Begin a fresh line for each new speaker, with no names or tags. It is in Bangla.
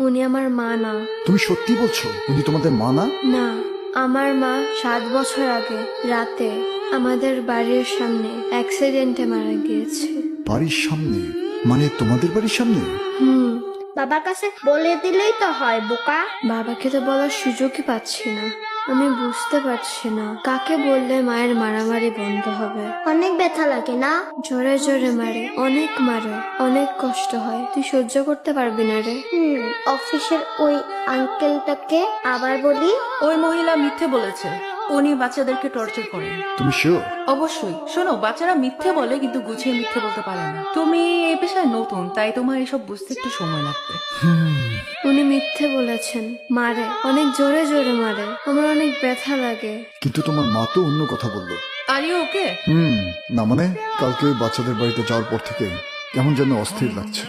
উনি আমার মা না।
তুমি সত্যি বলছো উনি তোমাদের মা না?
না, আমার মা 7 বছর আগে রাতে আমাদের বাড়ির সামনে অ্যাক্সিডেন্টে মারা গিয়েছে।
বাড়ির সামনে? মানে তোমাদের বাড়ির সামনে?
হুম।
বাবার কাছে বলে দিলেই তো হয় বোকা।
বাবাকে তো বলার সুযোগই পাচ্ছি না। আমি বুঝতে পারছি না কাকে বললে মায়ের মারামারি বন্ধ হবে।
অনেক ব্যথা লাগে না?
জোরে জোরে মারে, অনেক কষ্ট হয়। তুই সহ্য করতে পারবি না রে।
অফিসের ওই আঙ্কেলটাকে আবার বলি।
ওই মহিলা মিথ্যে বলেছে, উনি বাচ্চাদেরকে টর্চার করেন।
তুমি শিওর?
অবশ্যই। শোনো, বাচ্চারা মিথ্যে বলে কিন্তু গুছিয়ে মিথ্যে বলতে পারে না। তুমি এই পেশায় নতুন, তাই তোমার এসব বুঝতে একটু সময় লাগবে।
উনি মিথ্যে বলেছেন, মারে, অনেক জোরে জোরে মারে। আমার অনেক ব্যথা লাগে।
কিন্তু তোমার মা তো অন্য কথা বললো।
Are you okay?
না মানে কালকে বাচ্চাদের বাড়িতে যাওয়ার পর থেকে কেমন যেন অস্থির লাগছে।